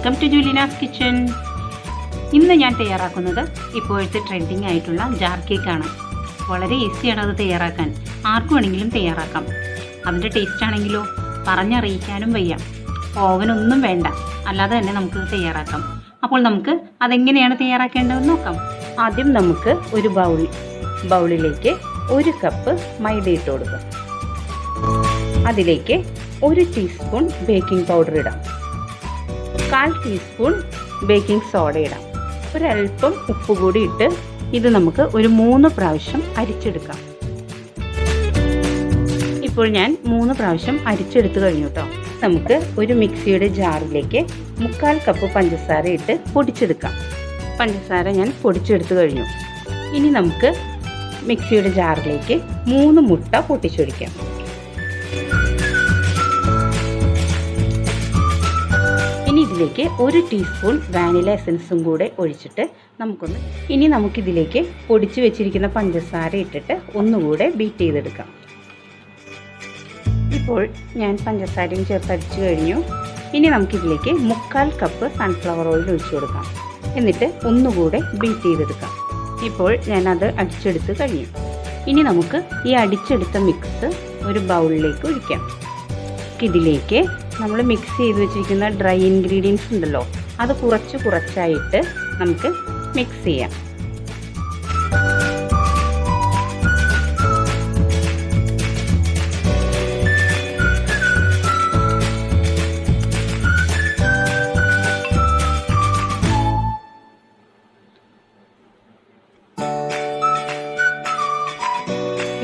Welcome to ജൂലിനാസ് kitchen. ഇന്ന് ഞാൻ തയ്യാറാക്കുന്നത് ഇപ്പോഴത്തെ ട്രെൻഡിങ് ആയിട്ടുള്ള ജാർ കേക്കാണ്. വളരെ ഈസിയാണ് അത് തയ്യാറാക്കാൻ, ആർക്കു വേണമെങ്കിലും തയ്യാറാക്കാം. അതിൻ്റെ ടേസ്റ്റ് ആണെങ്കിലോ പറഞ്ഞറിയിക്കാനും വയ്യ. ഓവനൊന്നും വേണ്ട, അല്ലാതെ തന്നെ നമുക്ക് തയ്യാറാക്കാം. അപ്പോൾ നമുക്ക് അതെങ്ങനെയാണ് തയ്യാറാക്കേണ്ടതെന്ന് നോക്കാം. ആദ്യം നമുക്ക് ഒരു ബൗളിലേക്ക് 1 കപ്പ് മൈദ ഇട്ട് കൊടുക്കാം. അതിലേക്ക് 1 ടീസ്പൂൺ ബേക്കിംഗ് പൗഡർ ഇടാം. 1/4 ടീസ്പൂൺ ബേക്കിംഗ് സോഡ ഇടാം. ഒരൽപ്പം ഉപ്പ് കൂടി ഇട്ട് ഇത് നമുക്ക് ഒരു 3 പ്രാവശ്യം അരിച്ചെടുക്കാം. ഇപ്പോൾ ഞാൻ 3 പ്രാവശ്യം അരിച്ചെടുത്ത് കഴിഞ്ഞു കേട്ടോ. നമുക്ക് ഒരു മിക്സിയുടെ ജാറിലേക്ക് 1/4 കപ്പ് പഞ്ചസാര ഇട്ട് പൊടിച്ചെടുക്കാം. പഞ്ചസാര ഞാൻ പൊടിച്ചെടുത്ത് കഴിഞ്ഞു. ഇനി നമുക്ക് മിക്സിയുടെ ജാറിലേക്ക് 3 മുട്ട പൊട്ടിച്ചൊഴിക്കാം. ഇനി ഇതിലേക്ക് 1 ടീസ്പൂൺ വാനില എസൻസും കൂടെ ഒഴിച്ചിട്ട് നമുക്കിതിലേക്ക് പൊടിച്ചു വെച്ചിരിക്കുന്ന പഞ്ചസാര ഇട്ടിട്ട് ഒന്നുകൂടെ ബീറ്റ് ചെയ്തെടുക്കാം. ഇപ്പോൾ ഞാൻ പഞ്ചസാരയും ചേർത്തടിച്ചു കഴിഞ്ഞു. ഇനി നമുക്കിതിലേക്ക് 1/4 കപ്പ് സൺഫ്ലവർ ഓയിൽ ഒഴിച്ചു കൊടുക്കാം. എന്നിട്ട് ഒന്നുകൂടെ ബീറ്റ് ചെയ്തെടുക്കാം. ഇപ്പോൾ ഞാനത് അടിച്ചെടുത്ത് കഴിഞ്ഞു. ഇനി നമുക്ക് ഈ അടിച്ചെടുത്ത മിക്സ് ഒരു ബൗളിലേക്ക് ഒഴിക്കാം. ഇതിലേക്ക് നമ്മൾ മിക്സ് ചെയ്ത് വെച്ചിരിക്കുന്ന ഡ്രൈ ഇൻഗ്രീഡിയൻസ് ഉണ്ടല്ലോ, അത് കുറച്ചായിട്ട് നമുക്ക് മിക്സ് ചെയ്യാം.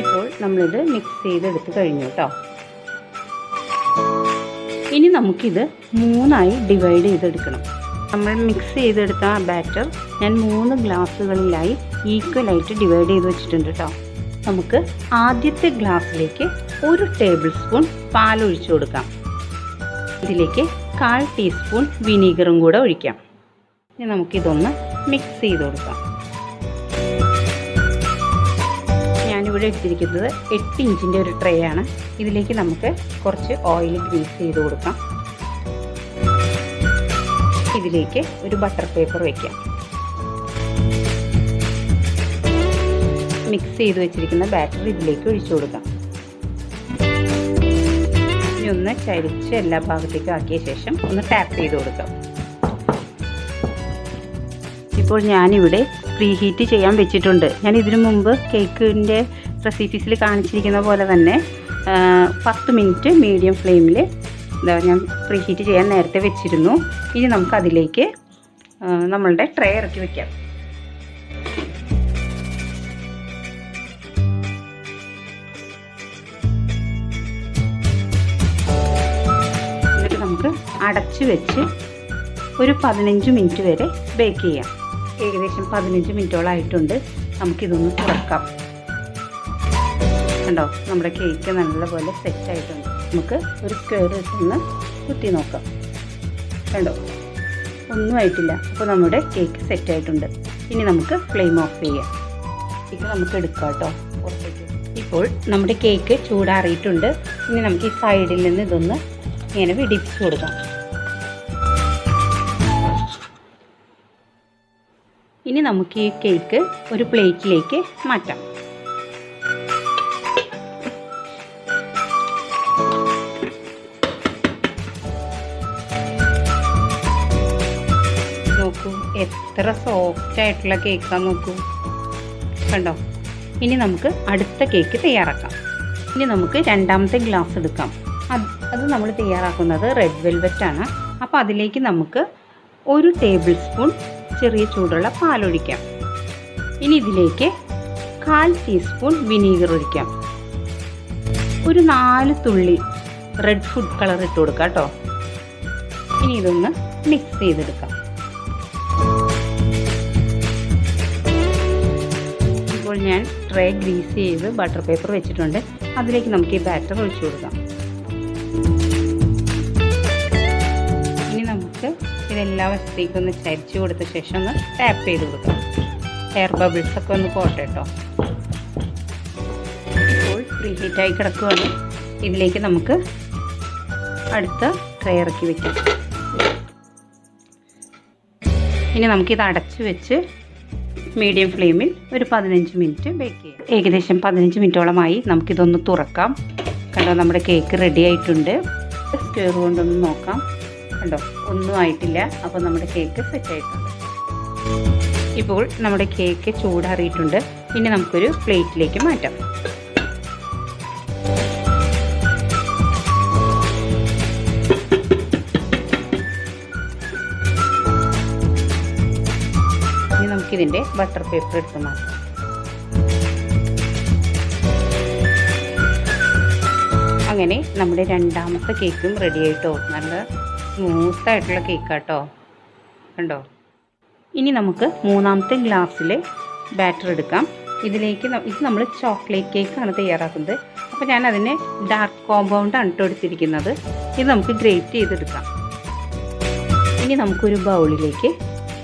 ഇപ്പോൾ നമ്മളിത് മിക്സ് ചെയ്തെടുത്ത് കഴിഞ്ഞു കേട്ടോ. ഇനി നമുക്കിത് 3ആയി ഡിവൈഡ് ചെയ്തെടുക്കണം. നമ്മൾ മിക്സ് ചെയ്തെടുത്ത ആ ബാറ്റർ ഞാൻ 3 ഗ്ലാസ്സുകളിലായി ഈക്വലായിട്ട് ഡിവൈഡ് ചെയ്ത് വെച്ചിട്ടുണ്ട് കേട്ടോ. നമുക്ക് ആദ്യത്തെ ഗ്ലാസ്സിലേക്ക് 1 ടേബിൾ സ്പൂൺ പാൽ ഒഴിച്ചു കൊടുക്കാം. ഇതിലേക്ക് 1/4 ടീസ്പൂൺ വിനീഗറും കൂടെ ഒഴിക്കാം. ഇനി നമുക്കിതൊന്ന് മിക്സ് ചെയ്ത് കൊടുക്കാം. ഞാനിവിടെ എടുത്തിരിക്കുന്നത് 8 ഇഞ്ചിൻ്റെ ഒരു ട്രേ ആണ്. ഇതിലേക്ക് നമുക്ക് കുറച്ച് ഓയിൽ ഗ്രീസ് ചെയ്ത് കൊടുക്കാം. ഇതിലേക്ക് ഒരു ബട്ടർ പേപ്പർ വയ്ക്കാം. മിക്സ് ചെയ്ത് വെച്ചിരിക്കുന്ന ബാറ്റർ ഇതിലേക്ക് ഒഴിച്ചു കൊടുക്കാം. ഇനി ഒന്ന് ചരിച്ച് എല്ലാ ഭാഗത്തേക്കും ആക്കിയ ശേഷം ഒന്ന് ടാപ്പ് ചെയ്ത് കൊടുക്കാം. ഇപ്പോൾ ഞാനിവിടെ പ്രീ ഹീറ്റ് ചെയ്യാൻ വെച്ചിട്ടുണ്ട്. ഞാൻ ഇതിനു മുമ്പ് കേക്കിൻ്റെ റെസിപ്പീസിൽ കാണിച്ചിരിക്കുന്ന പോലെ തന്നെ 10 മിനിറ്റ് മീഡിയം ഫ്ലെയിമിൽ ഞാൻ പ്രീ ഹീറ്റ് ചെയ്യാൻ നേരത്തെ വെച്ചിരുന്നു. ഇനി നമുക്കതിലേക്ക് നമ്മളുടെ ട്രേ ഇറക്കി വയ്ക്കാം. എന്നിട്ട് നമുക്ക് അടച്ചു വെച്ച് ഒരു 15 മിനിറ്റ് വരെ ബേക്ക് ചെയ്യാം. ഏകദേശം 15 മിനിറ്റോളം ആയിട്ടുണ്ട്. നമുക്കിതൊന്ന് തുറക്കാം. കണ്ടോ, നമ്മുടെ കേക്ക് നല്ലപോലെ സെറ്റായിട്ടുണ്ട്. നമുക്ക് ഒരു സ്ക്വയർ ഇട്ടൊന്ന് കുത്തി നോക്കാം. കണ്ടോ, ഒന്നും ആയിട്ടില്ല. അപ്പോൾ നമ്മുടെ കേക്ക് സെറ്റായിട്ടുണ്ട്. ഇനി നമുക്ക് ഫ്ലെയിം ഓഫ് ചെയ്യാം. ഇത് നമുക്ക് എടുക്കാം കേട്ടോ പുറത്തേക്ക്. ഇപ്പോൾ നമ്മുടെ കേക്ക് ചൂടാറിയിട്ടുണ്ട്. ഇനി നമുക്ക് ഈ സൈഡിൽ നിന്ന് ഇതൊന്ന് ഇങ്ങനെ വിടിപ്പിച്ച് കൊടുക്കാം. ഇനി നമുക്ക് ഈ കേക്ക് ഒരു പ്ലേറ്റിലേക്ക് മാറ്റാം. നോക്കൂ, എത്ര സോഫ്റ്റ് ആയിട്ടുള്ള കേക്കാണ് നോക്കൂ. കണ്ടോ. ഇനി നമുക്ക് അടുത്ത കേക്ക് തയ്യാറാക്കാം. ഇനി നമുക്ക് രണ്ടാമത്തെ ഗ്ലാസ് എടുക്കാം. അത് നമ്മൾ തയ്യാറാക്കുന്നത് റെഡ് വെൽവെറ്റ് ആണ്. അപ്പോൾ അതിലേക്ക് നമുക്ക് 1 ടേബിൾ സ്പൂൺ ചെറിയ ചൂടുള്ള പാലൊഴിക്കാം. ഇനി ഇതിലേക്ക് 1/4 ടീസ്പൂൺ വിനീഗർ ഒഴിക്കാം. ഒരു 4 തുള്ളി റെഡ് ഫുഡ് കളർ ഇട്ട് കൊടുക്കാം കേട്ടോ. ഇനി ഇതൊന്ന് മിക്സ് ചെയ്തെടുക്കാം. ഇപ്പോൾ ഞാൻ ട്രേ ഗ്രീസ് ചെയ്ത് ബട്ടർ പേപ്പർ വെച്ചിട്ടുണ്ട്. അതിലേക്ക് നമുക്ക് ഈ ബാറ്റർ ഒഴിച്ചു കൊടുക്കാം. ഇനി നമുക്ക് ഇതെല്ലാ വശത്തേക്കും ഒന്ന് ചരിച്ചു കൊടുത്ത ശേഷം ഒന്ന് ടാപ്പ് ചെയ്ത് കൊടുക്കാം. എയർ ബബിൾസ് ഒക്കെ ഒന്ന് പോട്ടെ കേട്ടോ. ഇപ്പോൾ പ്രീ ഹീറ്റായി കിടക്കുകയാണ്. ഇതിലേക്ക് നമുക്ക് അടുത്ത ട്രേ ഇറക്കി വയ്ക്കാം. ഇനി നമുക്കിത് അടച്ച് വെച്ച് മീഡിയം ഫ്ലെയിമിൽ ഒരു 15 മിനിറ്റ് ബേക്ക് ചെയ്യാം. ഏകദേശം 15 മിനിറ്റോളമായി. നമുക്കിതൊന്ന് തുറക്കാം. കണ്ടോ, നമ്മുടെ കേക്ക് റെഡി ആയിട്ടുണ്ട്. സ്ക്വയർ കൊണ്ടൊന്ന് നോക്കാം. കണ്ടോ, ഒന്നും ആയിട്ടില്ല. അപ്പോൾ നമ്മുടെ കേക്ക് സെറ്റ് ആയിട്ടുണ്ട്. ഇപ്പോൾ നമ്മുടെ കേക്ക് ചൂടാറിയിട്ടുണ്ട്. ഇനി നമുക്കൊരു പ്ലേറ്റിലേക്ക് മാറ്റാം. ഇനി നമുക്കിതിൻ്റെ ബട്ടർ പേപ്പർ എടുത്ത് മാറ്റാം. അങ്ങനെ നമ്മുടെ രണ്ടാമത്തെ കേക്കും റെഡി ആയിട്ടോ. നല്ല സ്മൂത്തായിട്ടുള്ള കേക്കാട്ടോ. കണ്ടോ. ഇനി നമുക്ക് മൂന്നാമത്തെ ഗ്ലാസ്സിൽ ബാറ്റർ എടുക്കാം. ഇതിലേക്ക് ഇത് നമ്മൾ ചോക്ലേറ്റ് കേക്കാണ് തയ്യാറാക്കുന്നത്. അപ്പോൾ ഞാൻ അതിന് ഡാർക്ക് കോമ്പൗണ്ടാണ് കേട്ടോ എടുത്തിരിക്കുന്നത്. ഇത് നമുക്ക് ഗ്രേറ്റ് ചെയ്തെടുക്കാം. ഇനി നമുക്കൊരു ബൗളിലേക്ക്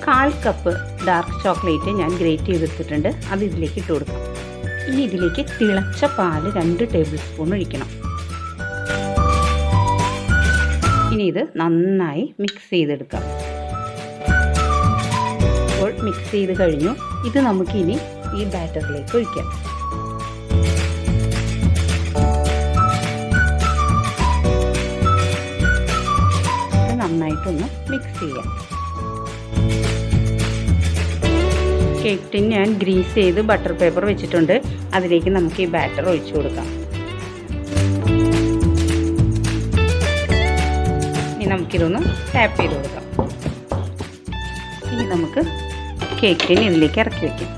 1/4 കപ്പ് ഡാർക്ക് ചോക്ലേറ്റ് ഞാൻ ഗ്രേറ്റ് ചെയ്തെടുത്തിട്ടുണ്ട്. അത് ഇതിലേക്ക് ഇട്ട് കൊടുക്കാം. ഇനി ഇതിലേക്ക് തിളച്ച പാല് 2 ടേബിൾ സ്പൂൺ ഒഴിക്കണം. ഇനി ഇത് നന്നായി മിക്സ് ചെയ്തെടുക്കാം. ഇപ്പോൾ മിക്സ് ചെയ്ത് കഴിഞ്ഞു. ഇത് നമുക്കിനി ഈ ബാറ്ററിലേക്ക് ഒഴിക്കാം. നന്നായിട്ടൊന്ന് മിക്സ് ചെയ്യാം. കേക്ക് ടിൻ ഞാൻ ഗ്രീസ് ചെയ്ത് ബട്ടർ പേപ്പർ വെച്ചിട്ടുണ്ട്. അതിലേക്ക് നമുക്ക് ഈ ബാറ്റർ ഒഴിച്ചു കൊടുക്കാം. ഇനി നമുക്കിതൊന്ന് ടാപ്പ് ചെയ്ത് കൊടുക്കാം. ഇനി നമുക്ക് കേക്ക് ടിൻ ഇതിലേക്ക് ഇറക്കി വയ്ക്കാം.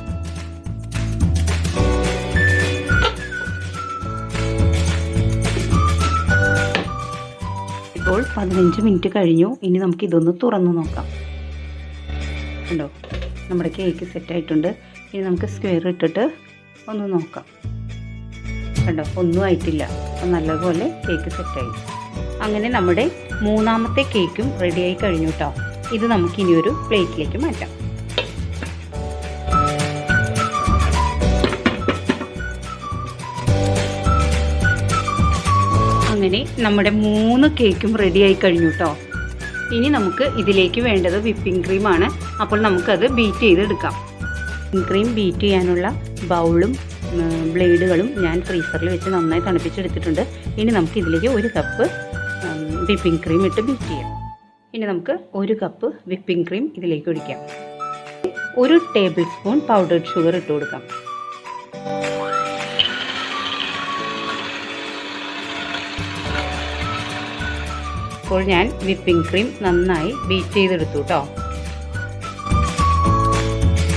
ഇപ്പോൾ 15 മിനിറ്റ് കഴിഞ്ഞു. ഇനി നമുക്കിതൊന്ന് തുറന്ന് നോക്കാം. കണ്ടോ, നമ്മുടെ കേക്ക് സെറ്റായിട്ടുണ്ട്. ഇനി നമുക്ക് സ്ക്വയർ ഇട്ടിട്ട് ഒന്ന് നോക്കാം. കണ്ടോ, ഒന്നും ആയിട്ടില്ല. അപ്പം നല്ലപോലെ കേക്ക് സെറ്റായി. അങ്ങനെ നമ്മുടെ മൂന്നാമത്തെ കേക്കും റെഡിയായി കഴിഞ്ഞു കേട്ടോ. ഇത് നമുക്കിനി ഒരു പ്ലേറ്റിലേക്ക് മാറ്റാം. അങ്ങനെ നമ്മുടെ 3 കേക്കും റെഡിയായി കഴിഞ്ഞു കേട്ടോ. ഇനി നമുക്ക് ഇതിലേക്ക് വേണ്ടത് വിപ്പിംഗ് ക്രീമാണ്. അപ്പോൾ നമുക്കത് ബീറ്റ് ചെയ്തെടുക്കാം. വിപ്പിംഗ് ക്രീം ബീറ്റ് ചെയ്യാനുള്ള ബൗളും ബ്ലേഡുകളും ഞാൻ ഫ്രീസറിൽ വെച്ച് നന്നായി തണുപ്പിച്ചെടുത്തിട്ടുണ്ട്. ഇനി നമുക്ക് ഇതിലേക്ക് 1 കപ്പ് വിപ്പിംഗ് ക്രീം ഇട്ട് ബീറ്റ് ചെയ്യാം. ഇനി നമുക്ക് 1 കപ്പ് വിപ്പിംഗ് ക്രീം ഇതിലേക്ക് ഒഴിക്കാം. 1 ടേബിൾ സ്പൂൺ പൗഡർഡ് ഷുഗർ ഇട്ട് കൊടുക്കാം. ഇപ്പോൾ ഞാൻ വിപ്പിംഗ് ക്രീം നന്നായി ബീറ്റ് ചെയ്തെടുത്തു കേട്ടോ.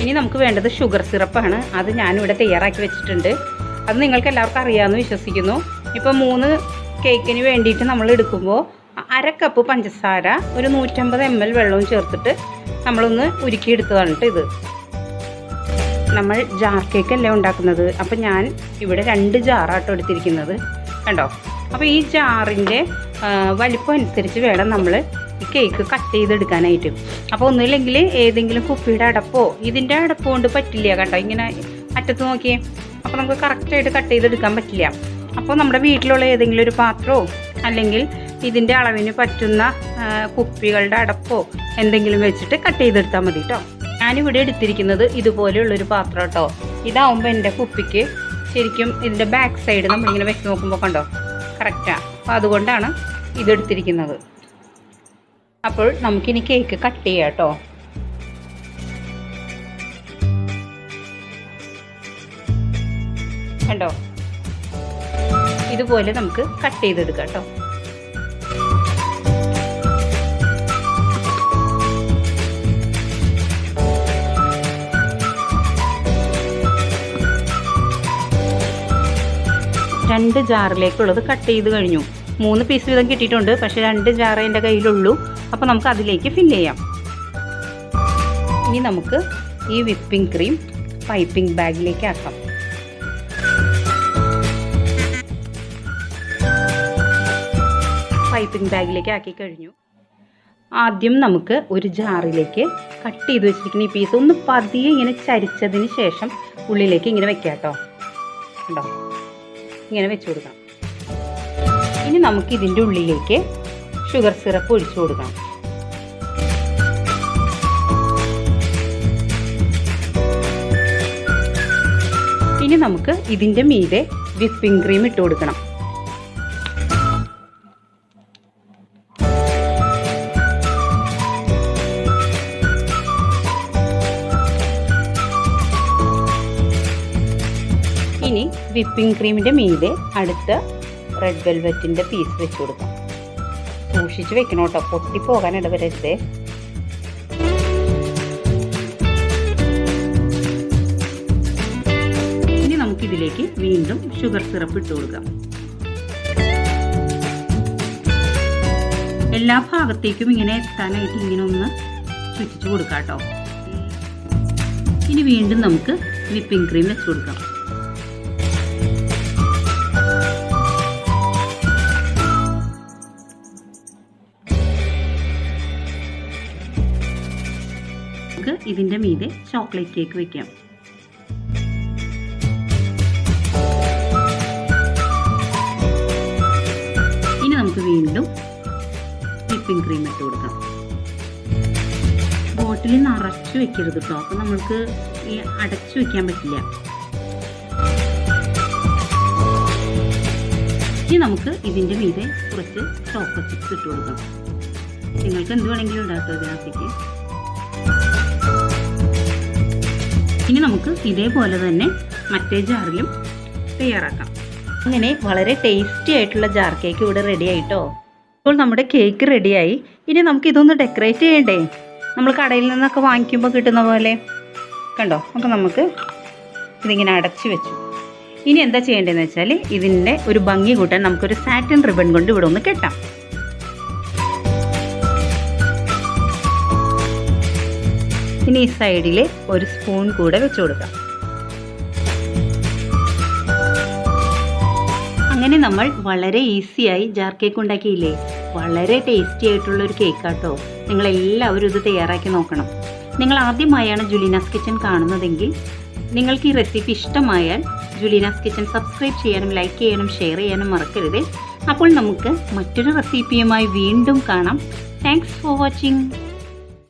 ഇനി നമുക്ക് വേണ്ടത് ഷുഗർ സിറപ്പാണ്. അത് ഞാനിവിടെ തയ്യാറാക്കി വെച്ചിട്ടുണ്ട്. അത് നിങ്ങൾക്ക് എല്ലാവർക്കും അറിയാമെന്ന് വിശ്വസിക്കുന്നു. ഇപ്പോൾ 3 കേക്കിന് വേണ്ടിയിട്ട് നമ്മൾ എടുക്കുമ്പോൾ 1/2 കപ്പ് പഞ്ചസാര, ഒരു 150 ml വെള്ളവും ചേർത്തിട്ട് നമ്മളൊന്ന് ഉരുക്കിയെടുത്തതാണ് കേട്ടോ ഇത്. നമ്മൾ ജാർ കേക്കല്ലേ ഉണ്ടാക്കുന്നത്. അപ്പോൾ ഞാൻ ഇവിടെ 2 ജാറാട്ടോ എടുത്തിരിക്കുന്നത്. കണ്ടോ. അപ്പോൾ ഈ ജാറിൻ്റെ വലിപ്പം അനുസരിച്ച് വേണം നമ്മൾ ഈ കേക്ക് കട്ട് ചെയ്തെടുക്കാനായിട്ട്. അപ്പോൾ ഒന്നുമില്ലെങ്കിൽ ഏതെങ്കിലും കുപ്പിയുടെ അടപ്പോ, ഇതിൻ്റെ അടപ്പ് കൊണ്ട് പറ്റില്ല കേട്ടോ. ഇങ്ങനെ അറ്റത്ത് നോക്കിയേ. അപ്പോൾ നമുക്ക് കറക്റ്റായിട്ട് കട്ട് ചെയ്തെടുക്കാൻ പറ്റില്ല. അപ്പോൾ നമ്മുടെ വീട്ടിലുള്ള ഏതെങ്കിലും ഒരു പാത്രമോ അല്ലെങ്കിൽ ഇതിൻ്റെ അളവിന് പറ്റുന്ന കുപ്പികളുടെ അടപ്പോ എന്തെങ്കിലും വെച്ചിട്ട് കട്ട് ചെയ്തെടുത്താൽ മതി കേട്ടോ. ഞാനിവിടെ എടുത്തിരിക്കുന്നത് ഇതുപോലെയുള്ളൊരു പാത്രം കേട്ടോ. ഇതാവുമ്പോൾ എൻ്റെ കുപ്പിക്ക് ശരിക്കും ഇതിൻ്റെ ബാക്ക് സൈഡ് നമ്മളിങ്ങനെ വെച്ച് നോക്കുമ്പോൾ കണ്ടോ കറക്റ്റാണ്. അപ്പോൾ അതുകൊണ്ടാണ് ഇതെടുത്തിരിക്കുന്നത്. അപ്പോൾ നമുക്കിനി കേക്ക് കട്ട് ചെയ്യാം കേട്ടോ. കണ്ടോ, ഇതുപോലെ നമുക്ക് കട്ട് ചെയ്തെടുക്കാം കേട്ടോ. രണ്ട് ജാറിലേക്കുള്ളത് കട്ട് ചെയ്ത് കഴിഞ്ഞു. 3 പീസ് വീതം കിട്ടിയിട്ടുണ്ട്. പക്ഷേ 2 ജാറ് എൻ്റെ കയ്യിലുള്ളൂ. അപ്പോൾ നമുക്ക് അതിലേക്ക് ഫില്ല് ചെയ്യാം. ഇനി നമുക്ക് ഈ വിപ്പിംഗ് ക്രീം പൈപ്പിംഗ് ബാഗിലേക്ക് ആക്കാം. പൈപ്പിംഗ് ബാഗിലേക്ക് ആക്കി കഴിഞ്ഞു. ആദ്യം നമുക്ക് ഒരു ജാറിലേക്ക് കട്ട് ചെയ്ത് വെച്ചിരിക്കുന്ന ഈ പീസ് ഒന്ന് പതിയെ ഇങ്ങനെ ചരിച്ചതിന് ശേഷം ഉള്ളിലേക്ക് ഇങ്ങനെ വെക്കാം കേട്ടോ. കണ്ടോ, ഇങ്ങനെ വെച്ച് കൊടുക്കാം. ഇനി നമുക്ക് ഇതിൻ്റെ ഉള്ളിലേക്ക് ഷുഗർ സിറപ്പ് ഒഴിച്ചു കൊടുക്കണം. ഇനി നമുക്ക് ഇതിൻ്റെ മീതെ വിപ്പിംഗ് ക്രീം ഇട്ട് കൊടുക്കണം. ഇനി വിപ്പിംഗ് ക്രീമിൻ്റെ മീതെ അടുത്ത റെഡ് വെൽവെറ്റിൻ്റെ പീസ് വെച്ച് കൊടുക്കാം. സൂക്ഷിച്ച് വെക്കണം കേട്ടോ, പൊട്ടിപ്പോകാൻ ഇടവരരുതേ. ഇനി നമുക്കിതിലേക്ക് വീണ്ടും ഷുഗർ സിറപ്പ് ഇട്ട് കൊടുക്കാം. എല്ലാ ഭാഗത്തേക്കും ഇങ്ങനെ എത്താനായിട്ട് ഇങ്ങനെ ഒന്ന് ചുറ്റിച്ച് കൊടുക്കാം കേട്ടോ. ഇനി വീണ്ടും നമുക്ക് വിപ്പിംഗ് ക്രീം വെച്ച് കൊടുക്കാം. ഇതിൻ്റെ മീതെ ചോക്ലേറ്റ് കേക്ക് വെക്കാം. ഇനി നമുക്ക് വീണ്ടും വിപ്പിംഗ് ക്രീം ഇട്ട് കൊടുക്കാം. ബോട്ടിൽ നിറച്ചു വെക്കരുത് കേട്ടോ, അപ്പോൾ നമ്മൾക്ക് ഈ അടച്ചു വെക്കാൻ പറ്റില്ല. ഇനി നമുക്ക് ഇതിൻ്റെ മീതെ കുറച്ച് ചോക്കോ ചിപ്സ് ഇട്ട് കൊടുക്കാം. നിങ്ങൾക്ക് എന്ത് വേണമെങ്കിലും ഇടാട്ടോ ഇതിനകത്തേക്ക്. ഇനി നമുക്ക് ഇതേപോലെ തന്നെ മറ്റേ ജാറിലും തയ്യാറാക്കാം. അങ്ങനെ വളരെ ടേസ്റ്റി ആയിട്ടുള്ള ജാർ കേക്ക് ഇവിടെ റെഡി ആയിട്ടോ. ഇപ്പോൾ നമ്മുടെ കേക്ക് റെഡിയായി. ഇനി നമുക്ക് ഇതൊന്ന് ഡെക്കറേറ്റ് ചെയ്യണ്ടേ? നമ്മൾ കടയിൽ നിന്നൊക്കെ വാങ്ങിക്കുമ്പോൾ കിട്ടുന്ന പോലെ കണ്ടോ. അപ്പോൾ നമുക്ക് ഇതിങ്ങനെ അടച്ചു വെച്ചു. ഇനി എന്താ ചെയ്യേണ്ടതെന്ന് വെച്ചാൽ ഇതിൻ്റെ ഒരു ഭംഗി കൂട്ടാൻ നമുക്കൊരു സാറ്റിൻ റിബൺ കൊണ്ട് ഇവിടെ ഒന്ന് കെട്ടാം. ഇനി ഈ സൈഡിൽ ഒരു സ്പൂൺ കൂടെ വെച്ച് കൊടുക്കാം. അങ്ങനെ നമ്മൾ വളരെ ഈസിയായി ജാർ കേക്ക് ഉണ്ടാക്കിയില്ലേ? വളരെ ടേസ്റ്റി ആയിട്ടുള്ളൊരു കേക്കാട്ടോ. നിങ്ങളെല്ലാവരും ഇത് തയ്യാറാക്കി നോക്കണം. നിങ്ങൾ ആദ്യമായാണ് ജുലീനാസ് കിച്ചൺ കാണുന്നതെങ്കിൽ നിങ്ങൾക്ക് ഈ റെസിപ്പി ഇഷ്ടമായാൽ ജുലീനാസ് കിച്ചൺ സബ്സ്ക്രൈബ് ചെയ്യാനും ലൈക്ക് ചെയ്യാനും ഷെയർ ചെയ്യാനും മറക്കരുത്. അപ്പോൾ നമുക്ക് മറ്റൊരു റെസിപ്പിയുമായി വീണ്ടും കാണാം. Thanks for watching.